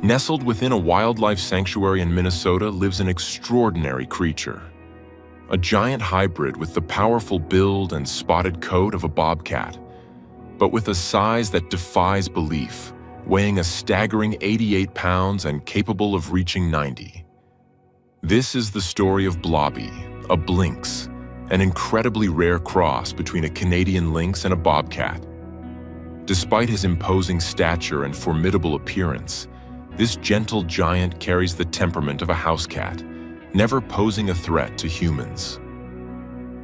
Nestled within a wildlife sanctuary in Minnesota lives an extraordinary creature. A giant hybrid with the powerful build and spotted coat of a bobcat, but with a size that defies belief, weighing a staggering 88 pounds and capable of reaching 90. This is the story of Blobby, a Blinx, an incredibly rare cross between a Canadian lynx and a bobcat. Despite his imposing stature and formidable appearance, this gentle giant carries the temperament of a house cat, never posing a threat to humans.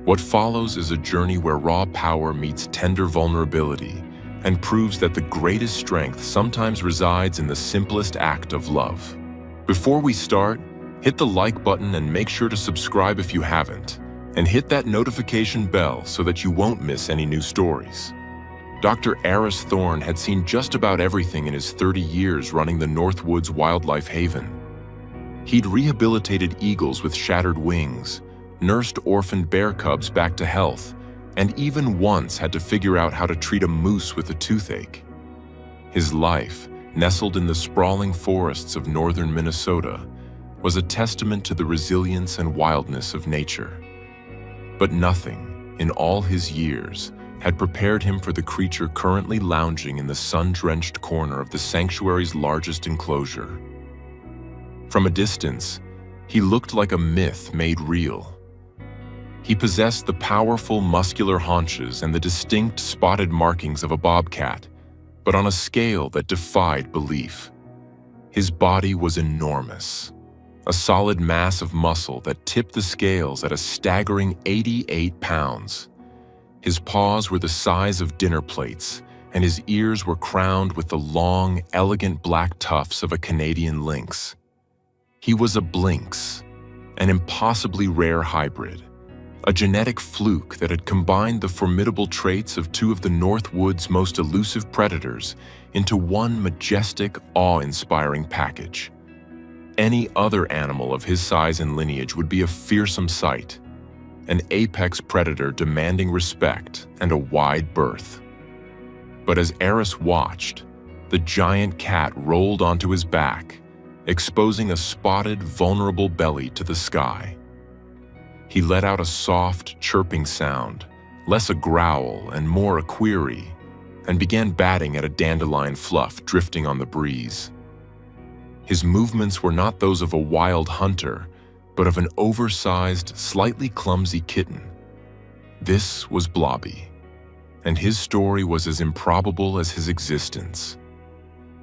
What follows is a journey where raw power meets tender vulnerability and proves that the greatest strength sometimes resides in the simplest act of love. Before we start, hit the like button and make sure to subscribe if you haven't, and hit that notification bell so that you won't miss any new stories. Dr. Aris Thorne had seen just about everything in his 30 years running the Northwoods Wildlife Haven. He'd rehabilitated eagles with shattered wings, nursed orphaned bear cubs back to health, and even once had to figure out how to treat a moose with a toothache. His life, nestled in the sprawling forests of northern Minnesota, was a testament to the resilience and wildness of nature. But nothing, in all his years, had prepared him for the creature currently lounging in the sun-drenched corner of the sanctuary's largest enclosure. From a distance, he looked like a myth made real. He possessed the powerful, muscular haunches and the distinct spotted markings of a bobcat, but on a scale that defied belief. His body was enormous, a solid mass of muscle that tipped the scales at a staggering 88 pounds. His paws were the size of dinner plates, and his ears were crowned with the long, elegant black tufts of a Canadian lynx. He was a Blinx, an impossibly rare hybrid, a genetic fluke that had combined the formidable traits of two of the Northwoods' most elusive predators into one majestic, awe-inspiring package. Any other animal of his size and lineage would be a fearsome sight, an apex predator demanding respect and a wide berth. But as Aris watched, the giant cat rolled onto his back, exposing a spotted, vulnerable belly to the sky. He let out a soft, chirping sound, less a growl and more a query, and began batting at a dandelion fluff drifting on the breeze. His movements were not those of a wild hunter, but of an oversized, slightly clumsy kitten. This was Blobby, and his story was as improbable as his existence.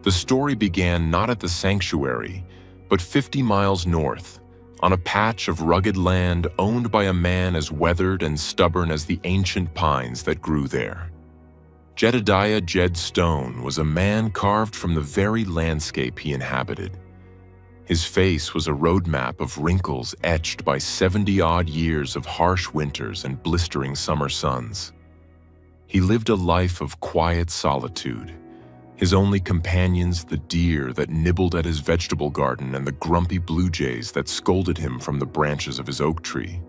The story began not at the sanctuary, but 50 miles north, on a patch of rugged land owned by a man as weathered and stubborn as the ancient pines that grew there. Jedediah Jed Stone was a man carved from the very landscape he inhabited. His face was a roadmap of wrinkles etched by 70-odd years of harsh winters and blistering summer suns. He lived a life of quiet solitude, his only companions the deer that nibbled at his vegetable garden and the grumpy blue jays that scolded him from the branches of his oak tree.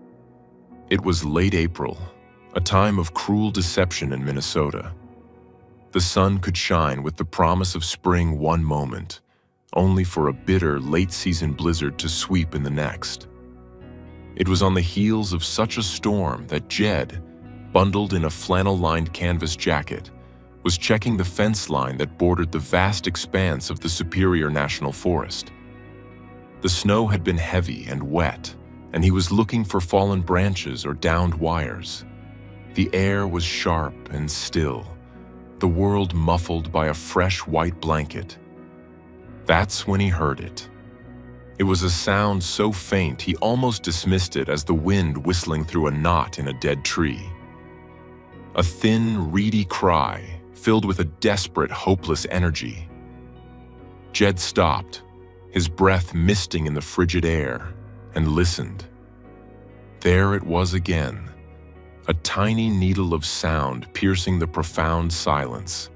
It was late April, a time of cruel deception in Minnesota. The sun could shine with the promise of spring one moment, only for a bitter late-season blizzard to sweep in the next. It was on the heels of such a storm that Jed, bundled in a flannel-lined canvas jacket, was checking the fence line that bordered the vast expanse of the Superior National Forest. The snow had been heavy and wet, and he was looking for fallen branches or downed wires. The air was sharp and still, the world muffled by a fresh white blanket. That's when he heard it. It was a sound so faint he almost dismissed it as the wind whistling through a knot in a dead tree. A thin, reedy cry, filled with a desperate, hopeless energy. Jed stopped, his breath misting in the frigid air, and listened. There it was again, a tiny needle of sound piercing the profound silence.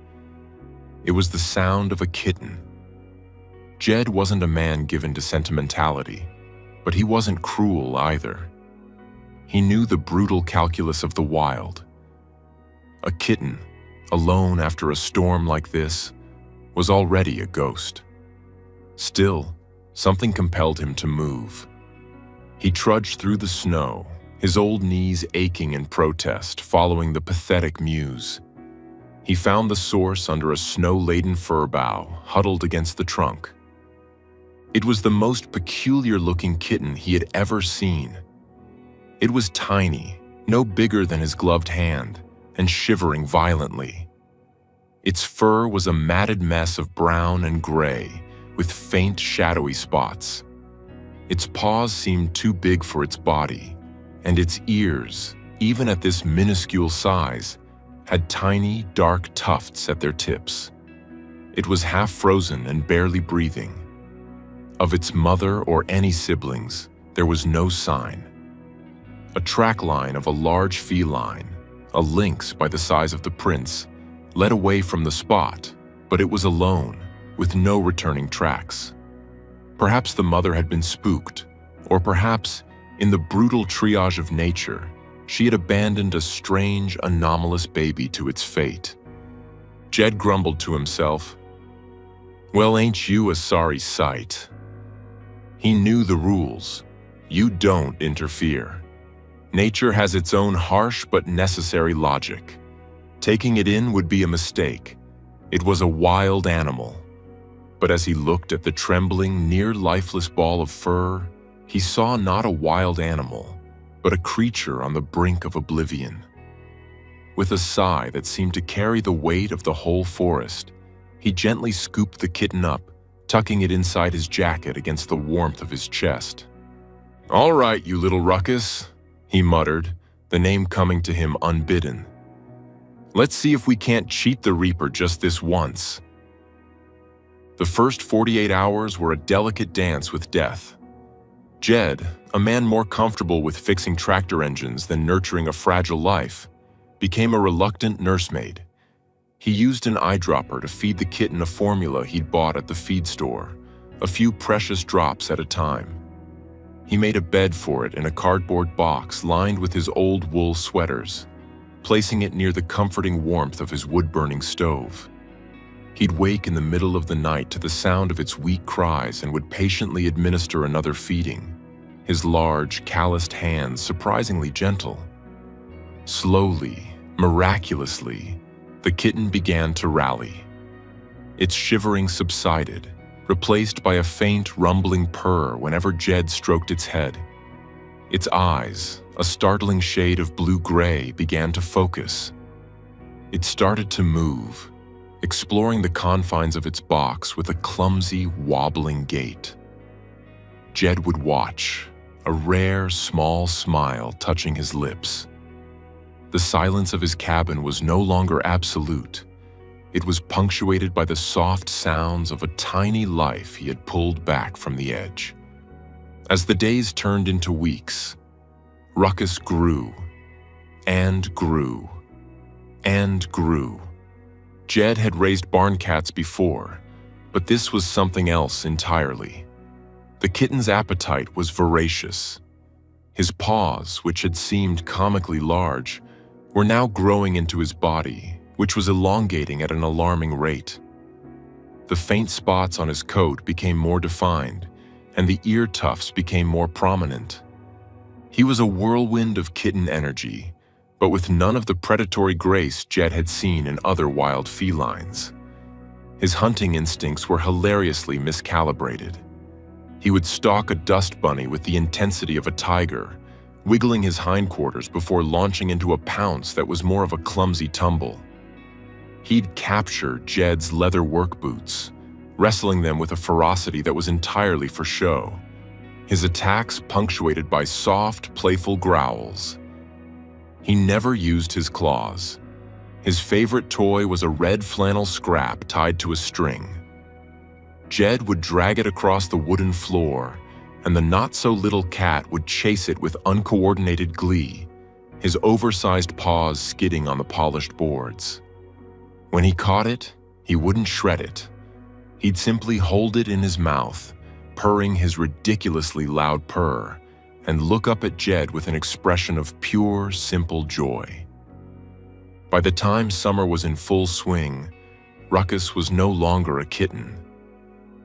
It was the sound of a kitten. Jed wasn't a man given to sentimentality, but he wasn't cruel either. He knew the brutal calculus of the wild. A kitten, alone after a storm like this, was already a ghost. Still, something compelled him to move. He trudged through the snow, his old knees aching in protest, following the pathetic mews. He found the source under a snow-laden fir bough, huddled against the trunk. It was the most peculiar-looking kitten he had ever seen. It was tiny, no bigger than his gloved hand, and shivering violently. Its fur was a matted mess of brown and gray, with faint, shadowy spots. Its paws seemed too big for its body, and its ears, even at this minuscule size, had tiny, dark tufts at their tips. It was half frozen and barely breathing. Of its mother or any siblings, there was no sign. A track line of a large feline, a lynx by the size of the prince, led away from the spot, but it was alone, with no returning tracks. Perhaps the mother had been spooked, or perhaps, in the brutal triage of nature, she had abandoned a strange, anomalous baby to its fate. Jed grumbled to himself, "Well, ain't you a sorry sight?" He knew the rules. You don't interfere. Nature has its own harsh but necessary logic. Taking it in would be a mistake. It was a wild animal. But as he looked at the trembling, near-lifeless ball of fur, he saw not a wild animal, but a creature on the brink of oblivion. With a sigh that seemed to carry the weight of the whole forest, he gently scooped the kitten up, tucking it inside his jacket against the warmth of his chest. "All right, you little ruckus," he muttered, the name coming to him unbidden. "Let's see if we can't cheat the Reaper just this once." The first 48 hours were a delicate dance with death. Jed, a man more comfortable with fixing tractor engines than nurturing a fragile life, became a reluctant nursemaid. He used an eyedropper to feed the kitten a formula he'd bought at the feed store, a few precious drops at a time. He made a bed for it in a cardboard box lined with his old wool sweaters, placing it near the comforting warmth of his wood-burning stove. He'd wake in the middle of the night to the sound of its weak cries and would patiently administer another feeding, his large, calloused hands surprisingly gentle. Slowly, miraculously, the kitten began to rally. Its shivering subsided, replaced by a faint, rumbling purr whenever Jed stroked its head. Its eyes, a startling shade of blue-gray, began to focus. It started to move, exploring the confines of its box with a clumsy, wobbling gait. Jed would watch, a rare, small smile touching his lips. The silence of his cabin was no longer absolute. It was punctuated by the soft sounds of a tiny life he had pulled back from the edge. As the days turned into weeks, Ruckus grew, and grew, and grew. Jed had raised barn cats before, but this was something else entirely. The kitten's appetite was voracious. His paws, which had seemed comically large, were now growing into his body, which was elongating at an alarming rate. The faint spots on his coat became more defined, and the ear tufts became more prominent. He was a whirlwind of kitten energy, but with none of the predatory grace Jed had seen in other wild felines. His hunting instincts were hilariously miscalibrated. He would stalk a dust bunny with the intensity of a tiger, wiggling his hindquarters before launching into a pounce that was more of a clumsy tumble. He'd capture Jed's leather work boots, wrestling them with a ferocity that was entirely for show, his attacks punctuated by soft, playful growls. He never used his claws. His favorite toy was a red flannel scrap tied to a string. Jed would drag it across the wooden floor, and the not-so-little cat would chase it with uncoordinated glee, his oversized paws skidding on the polished boards. When he caught it, he wouldn't shred it. He'd simply hold it in his mouth, purring his ridiculously loud purr, and look up at Jed with an expression of pure, simple joy. By the time summer was in full swing, Ruckus was no longer a kitten.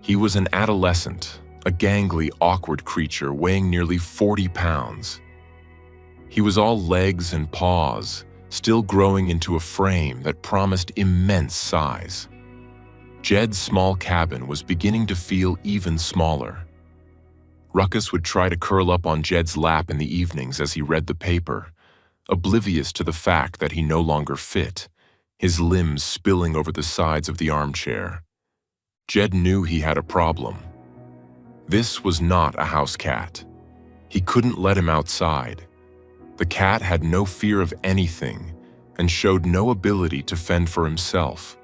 He was an adolescent, a gangly, awkward creature weighing nearly 40 pounds. He was all legs and paws, still growing into a frame that promised immense size. Jed's small cabin was beginning to feel even smaller. Ruckus would try to curl up on Jed's lap in the evenings as he read the paper, oblivious to the fact that he no longer fit, his limbs spilling over the sides of the armchair. Jed knew he had a problem. This was not a house cat. He couldn't let him outside. The cat had no fear of anything and showed no ability to fend for himself.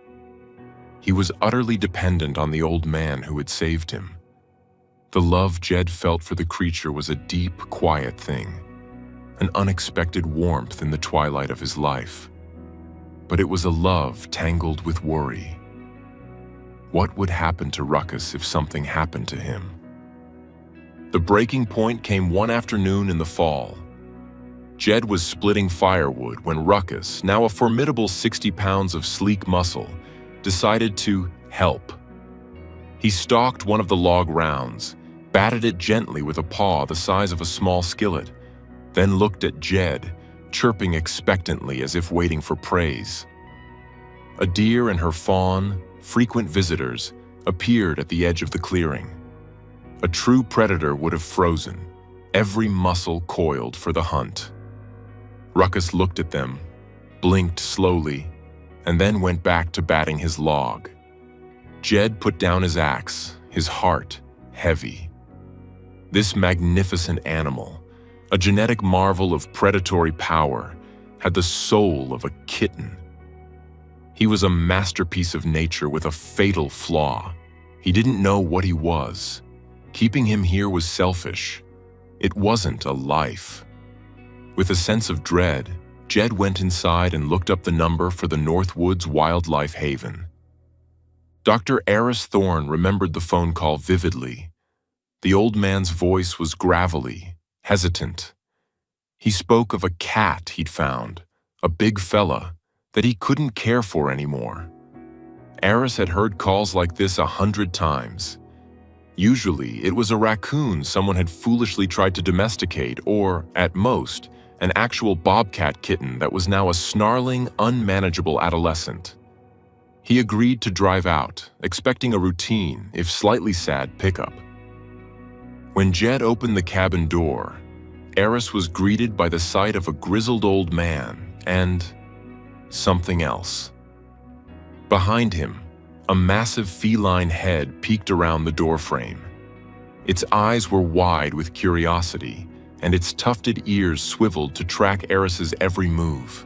He was utterly dependent on the old man who had saved him. The love Jed felt for the creature was a deep, quiet thing, an unexpected warmth in the twilight of his life. But it was a love tangled with worry. What would happen to Ruckus if something happened to him? The breaking point came one afternoon in the fall. Jed was splitting firewood when Ruckus, now a formidable 60 pounds of sleek muscle, decided to help. He stalked one of the log rounds, batted it gently with a paw the size of a small skillet, then looked at Jed, chirping expectantly as if waiting for praise. A deer and her fawn, frequent visitors, appeared at the edge of the clearing. A true predator would have frozen, every muscle coiled for the hunt. Ruckus looked at them, blinked slowly, and then went back to batting his log. Jed put down his axe, his heart heavy. This magnificent animal, a genetic marvel of predatory power, had the soul of a kitten. He was a masterpiece of nature with a fatal flaw. He didn't know what he was. Keeping him here was selfish. It wasn't a life. With a sense of dread, Jed went inside and looked up the number for the Northwoods Wildlife Haven. Dr. Eris Thorne remembered the phone call vividly. The old man's voice was gravelly, hesitant. He spoke of a cat he'd found, a big fella, that he couldn't care for anymore. Eris had heard calls like this 100 times. Usually, it was a raccoon someone had foolishly tried to domesticate, or, at most, an actual bobcat kitten that was now a snarling, unmanageable adolescent. He agreed to drive out, expecting a routine, if slightly sad, pickup. When Jed opened the cabin door, Eris was greeted by the sight of a grizzled old man and something else. Behind him, a massive feline head peeked around the doorframe. Its eyes were wide with curiosity, and its tufted ears swiveled to track Eris's every move.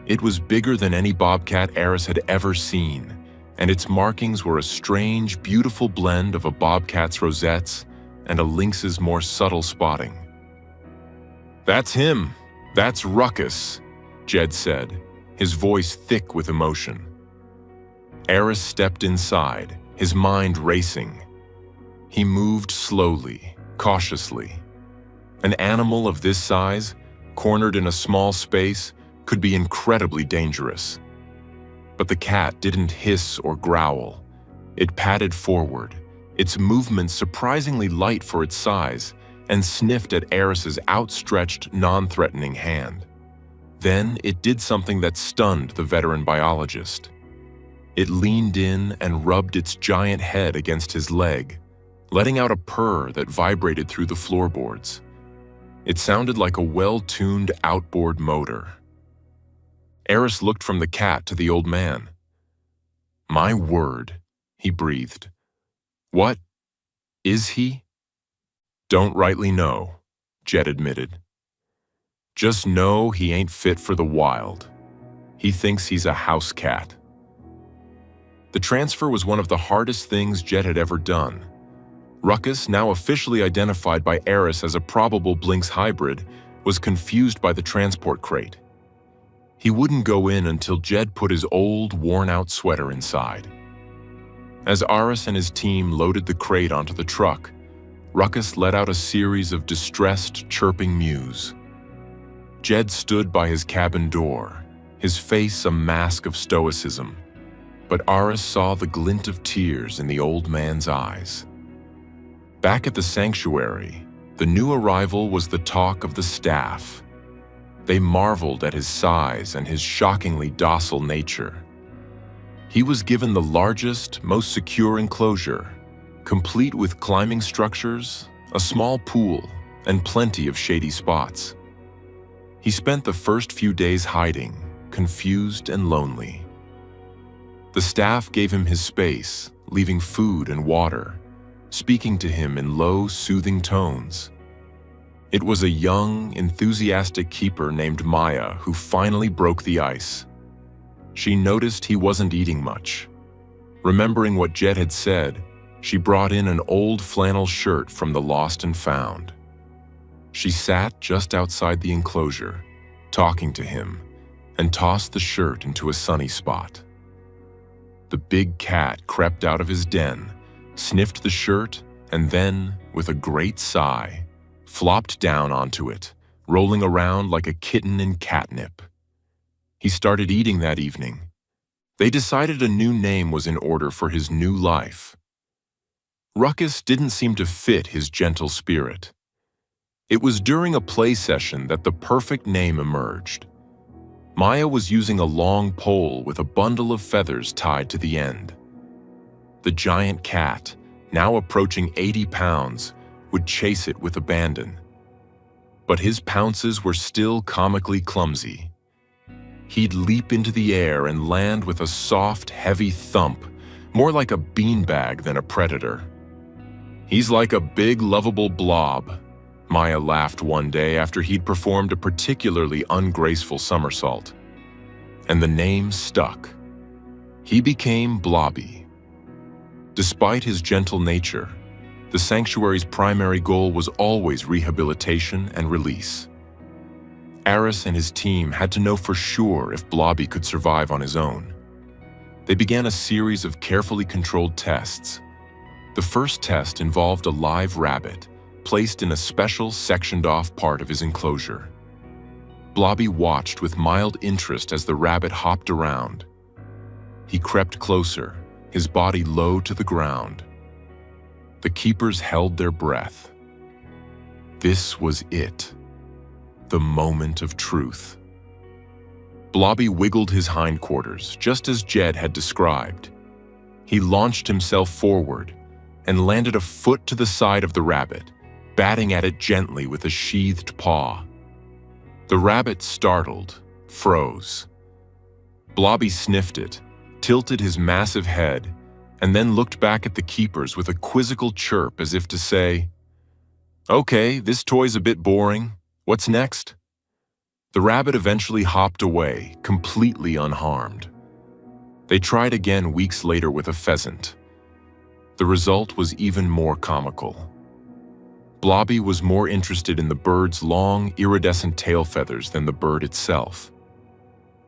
It was bigger than any bobcat Eris had ever seen, and its markings were a strange, beautiful blend of a bobcat's rosettes and a lynx's more subtle spotting. "That's him. That's Ruckus," Jed said, his voice thick with emotion. Eris stepped inside, his mind racing. He moved slowly, cautiously. An animal of this size, cornered in a small space, could be incredibly dangerous. But the cat didn't hiss or growl. It padded forward, its movements surprisingly light for its size, and sniffed at Eris's outstretched, non-threatening hand. Then it did something that stunned the veteran biologist. It leaned in and rubbed its giant head against his leg, letting out a purr that vibrated through the floorboards. It sounded like a well-tuned outboard motor. Eris looked from the cat to the old man. "My word," he breathed. "What is he?" "Don't rightly know," Jed admitted. "Just know he ain't fit for the wild. He thinks he's a house cat." The transfer was one of the hardest things Jed had ever done. Ruckus, now officially identified by Eris as a probable Blinks hybrid, was confused by the transport crate. He wouldn't go in until Jed put his old, worn-out sweater inside. As Eris and his team loaded the crate onto the truck, Ruckus let out a series of distressed, chirping mews. Jed stood by his cabin door, his face a mask of stoicism. but Aris saw the glint of tears in the old man's eyes. Back at the sanctuary, the new arrival was the talk of the staff. They marveled at his size and his shockingly docile nature. He was given the largest, most secure enclosure, complete with climbing structures, a small pool, and plenty of shady spots. He spent the first few days hiding, confused and lonely. The staff gave him his space, leaving food and water, speaking to him in low, soothing tones. It was a young, enthusiastic keeper named Maya who finally broke the ice. She noticed he wasn't eating much. Remembering what Jed had said, she brought in an old flannel shirt from the lost and found. She sat just outside the enclosure, talking to him, and tossed the shirt into a sunny spot. The big cat crept out of his den, sniffed the shirt, and then, with a great sigh, flopped down onto it, rolling around like a kitten in catnip. He started eating that evening. They decided a new name was in order for his new life. Ruckus didn't seem to fit his gentle spirit. It was during a play session that the perfect name emerged. Maya was using a long pole with a bundle of feathers tied to the end. The giant cat, now approaching 80 pounds, would chase it with abandon. But his pounces were still comically clumsy. He'd leap into the air and land with a soft, heavy thump, more like a beanbag than a predator. "He's like a big, lovable blob," Maya laughed one day after he'd performed a particularly ungraceful somersault. And the name stuck. He became Blobby. Despite his gentle nature, the sanctuary's primary goal was always rehabilitation and release. Aris and his team had to know for sure if Blobby could survive on his own. They began a series of carefully controlled tests. The first test involved a live rabbit, placed in a special sectioned-off part of his enclosure. Blobby watched with mild interest as the rabbit hopped around. He crept closer, his body low to the ground. The keepers held their breath. This was it, the moment of truth. Blobby wiggled his hindquarters, just as Jed had described. He launched himself forward and landed a foot to the side of the rabbit, batting at it gently with a sheathed paw. The rabbit, startled, froze. Blobby sniffed it, tilted his massive head, and then looked back at the keepers with a quizzical chirp as if to say, "Okay, this toy's a bit boring. What's next?" The rabbit eventually hopped away, completely unharmed. They tried again weeks later with a pheasant. The result was even more comical. Blobby was more interested in the bird's long, iridescent tail feathers than the bird itself.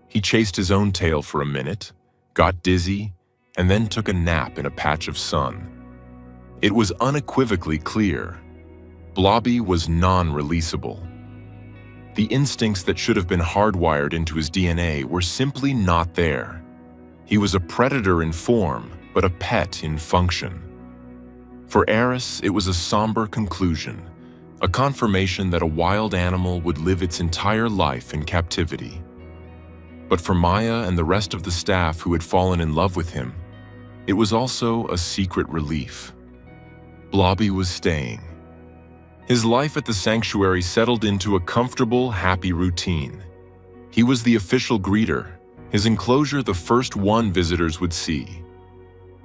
He chased his own tail for a minute, got dizzy, and then took a nap in a patch of sun. It was unequivocally clear. Blobby was non-releasable. The instincts that should have been hardwired into his DNA were simply not there. He was a predator in form, but a pet in function. For Aris, it was a somber conclusion, a confirmation that a wild animal would live its entire life in captivity. But for Maya and the rest of the staff who had fallen in love with him, it was also a secret relief. Blobby was staying. His life at the sanctuary settled into a comfortable, happy routine. He was the official greeter, his enclosure the first one visitors would see.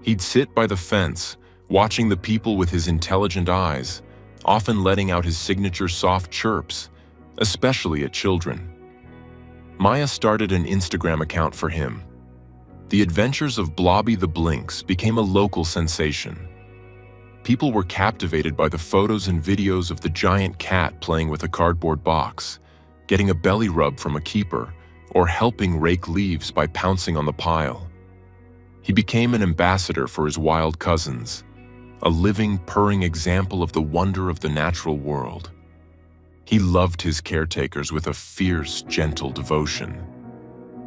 He'd sit by the fence, watching the people with his intelligent eyes, often letting out his signature soft chirps, especially at children. Maya started an Instagram account for him. The Adventures of Blobby the Blinks became a local sensation. People were captivated by the photos and videos of the giant cat playing with a cardboard box, getting a belly rub from a keeper, or helping rake leaves by pouncing on the pile. He became an ambassador for his wild cousins, a living, purring example of the wonder of the natural world. He loved his caretakers with a fierce, gentle devotion.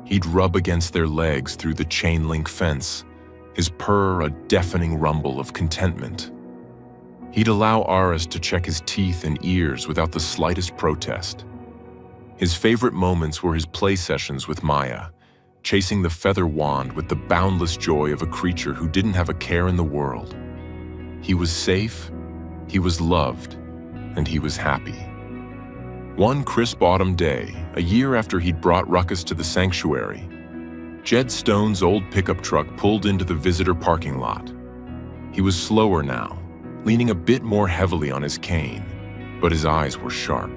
He'd rub against their legs through the chain-link fence, his purr a deafening rumble of contentment. He'd allow Aris to check his teeth and ears without the slightest protest. His favorite moments were his play sessions with Maya, chasing the feather wand with the boundless joy of a creature who didn't have a care in the world. He was safe, he was loved, and he was happy. One crisp autumn day, a year after he'd brought Ruckus to the sanctuary, Jed Stone's old pickup truck pulled into the visitor parking lot. He was slower now, leaning a bit more heavily on his cane, but his eyes were sharp.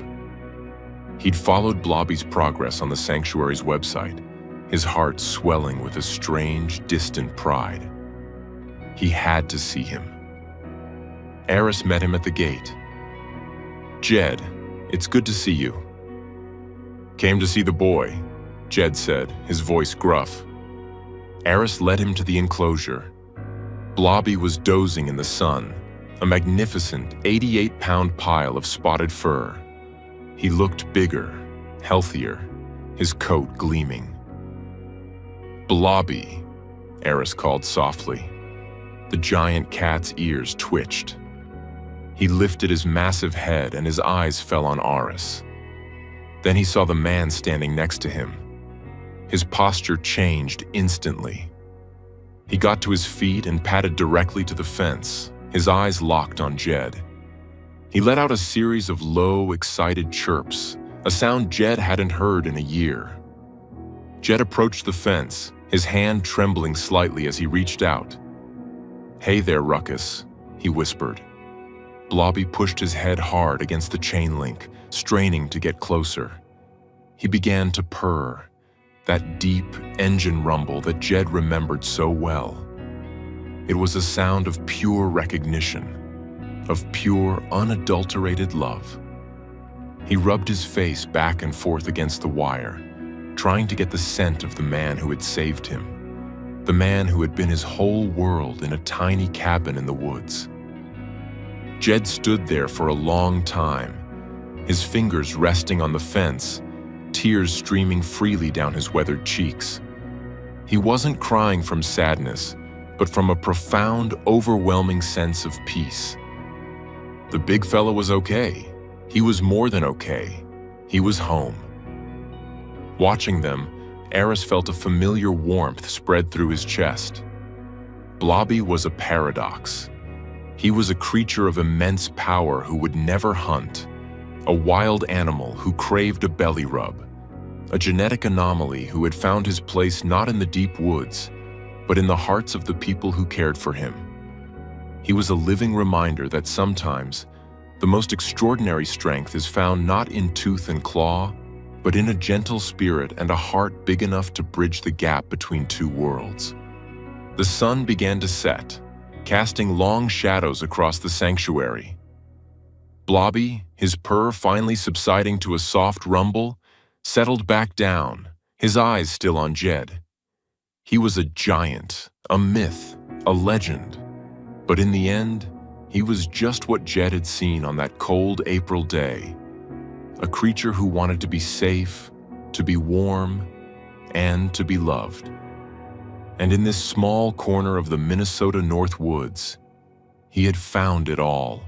He'd followed Blobby's progress on the sanctuary's website, his heart swelling with a strange, distant pride. He had to see him. Aris met him at the gate. "Jed, it's good to see you." "Came to see the boy," Jed said, his voice gruff. Aris led him to the enclosure. Blobby was dozing in the sun, a magnificent 88-pound pile of spotted fur. He looked bigger, healthier, his coat gleaming. "Blobby," Aris called softly. The giant cat's ears twitched. He lifted his massive head and his eyes fell on Aris. Then he saw the man standing next to him. His posture changed instantly. He got to his feet and padded directly to the fence, his eyes locked on Jed. He let out a series of low, excited chirps, a sound Jed hadn't heard in a year. Jed approached the fence, his hand trembling slightly as he reached out. "Hey there, Ruckus," he whispered. Blobby pushed his head hard against the chain link, straining to get closer. He began to purr, that deep engine rumble that Jed remembered so well. It was a sound of pure recognition, of pure, unadulterated love. He rubbed his face back and forth against the wire, trying to get the scent of the man who had saved him, the man who had been his whole world in a tiny cabin in the woods. Jed stood there for a long time, his fingers resting on the fence, tears streaming freely down his weathered cheeks. He wasn't crying from sadness, but from a profound, overwhelming sense of peace. The big fella was okay. He was more than okay. He was home. Watching them, Aris felt a familiar warmth spread through his chest. Blobby was a paradox. He was a creature of immense power who would never hunt, a wild animal who craved a belly rub, a genetic anomaly who had found his place not in the deep woods, but in the hearts of the people who cared for him. He was a living reminder that sometimes the most extraordinary strength is found not in tooth and claw, but in a gentle spirit and a heart big enough to bridge the gap between two worlds. The sun began to set, casting long shadows across the sanctuary. Blobby, his purr finally subsiding to a soft rumble, settled back down, his eyes still on Jed. He was a giant, a myth, a legend, but in the end, he was just what Jed had seen on that cold April day, a creature who wanted to be safe, to be warm, and to be loved. And in this small corner of the Minnesota North Woods, he had found it all.